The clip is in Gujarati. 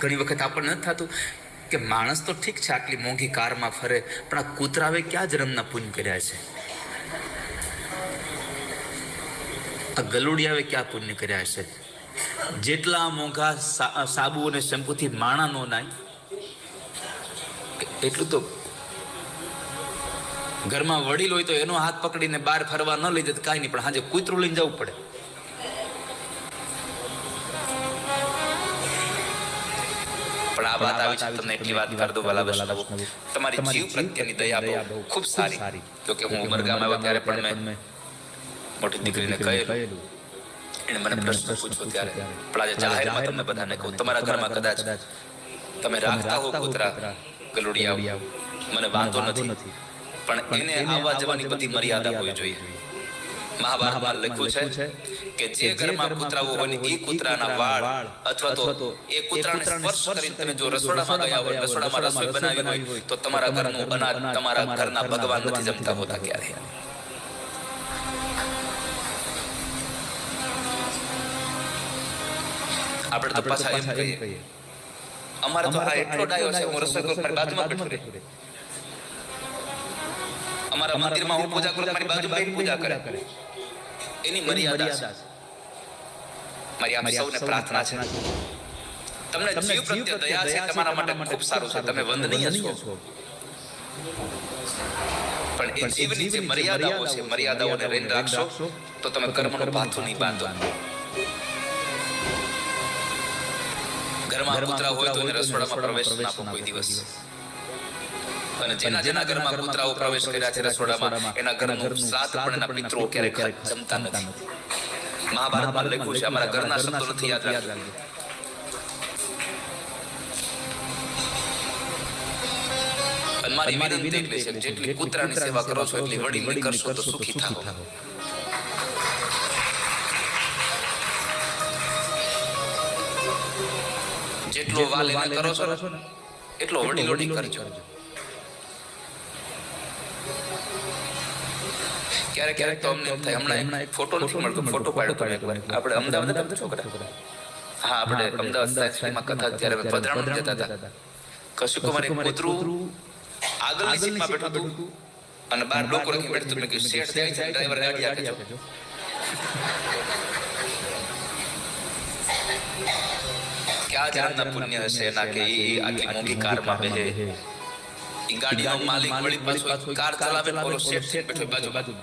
ઘણી વખત આપણને નથી થતું કે માણસ તો ઠીક છે આટલી મોંઘી કારમાં ફરે, પણ આ કૂતરાવે ક્યાં જન્મના પુણ્ય કર્યા છે? આ ગલુડિયાવે ક્યાં પુણ્ય કર્યા છે? જેટલા મોંઘા સાબુ અને શેમ્પૂથી માણા નો નાય એટલું તો ઘરમાં વડીલ હોય તો એનો હાથ પકડીને બહાર ફરવા ન લઈ જતો કાંઈ નહીં, પણ હાજે કૂતરું લઈને જવું પડે. પણ આ વાત આવી છે, તમને એટલી વાત કરી દઉં ભલા વૈષ્ણવો, તમારી જીવ પ્રત્યેની દયા બહુ ખૂબ સારી. જો કે હું ઉમરગામ આવ્યો ત્યારે પણ મેં મોટી દીકરીને કહેલું, એને મને પ્રશ્ન પૂછ્યો ત્યારે, પણ આજે જાહેરમાં તમને બધાને કહું, તમારા ઘરમાં કદાચ તમે રાખતા હો કૂતરા ગલુડિયા, મને વાંધો નથી, પણ એને આવવા જવાની બધી મર્યાદા હોવી જોઈએ. મહાભારતમાં લખ્યું છે કે જે ઘરમાં કૂતરાઓ હોય એ કૂતરાના વાળ અથવા તો એ કૂતરાને સ્પર્શ કરીને તમે જો રસોડામાં ગયા હોય, રસોડામાં રસોઈ બનાવી હોય, તો તમારા ઘરનું અનાજ તમારા ઘરના ભગવાન નથી જમતા હોતા ક્યારે. આપણે તો પાછા એમ કહીએ, અમારે તો આ એટલો ડાયો છે, હું રસોઈ કરું મારી બાજુમાં બેઠો રહે. અમારા મંદિરમાં હું પૂજા કરું, મારી બાજુમાં બેન પૂજા કરે. એની મર્યાદા છે. મારી આપ સૌને પ્રાર્થના છે, તમને જીવ પ્રત્યે દયા છે, તમારા માટે ખૂબ સારું છે, તમે વંદનીય છો. પણ એ જીવની જે મર્યાદાઓ છે, મર્યાદાઓને રહીને રાખશો તો તમે કર્મનું પાથું નહીં બાંધો. ઘરમાં કૂતરા હોય તો એને રસોડામાં પ્રવેશ ના આપો કોઈ દિવસ. અને જેના ઘરમાં કૂતરાઓ પ્રવેશ કર્યા છે રસોડામાં, એના ઘરનું શ્રાદ્ધ પણ એના પિતરો ક્યારેક જમતા નથી. મહાભારતમાં લખ્યું છે, અમારા ઘરના શબ્દો નથી યાદ રાખજો. અને મારી વિનંતી એટલી છે, જેટલી કૂતરાની સેવા કરો છો એટલી વડીલની કરશો તો સુખી થાઓ. જેટલો વાલ એને કરો છો ને એટલો વડીલોની કરજો. ક્યારેક તો અમને થાય, હમણાં એક ફોટો નથી મળતો, ફોટો પાડ્યો આપણે અમદાવાદ છોકરા, હા આપણે અમદાવાદ સાયન્સમાં કથા ત્યારે પધરામણ જતા હતા. કશું કુમાર એક કૂતરું આગળની સીટમાં બેઠું હતું અને બહાર લોકો રાખી બેઠું હતું. મેં કીધું શેઠ જાય છે, ડ્રાઈવર ગાડી આપજો. ક્યાં જાણના પુણ્ય હશે એના કે આટલી મોંઘી કારમાં બેહે, ગાડીનો માલિક વળી પાછો કાર ચલાવે, શેઠ બેઠો બાજુ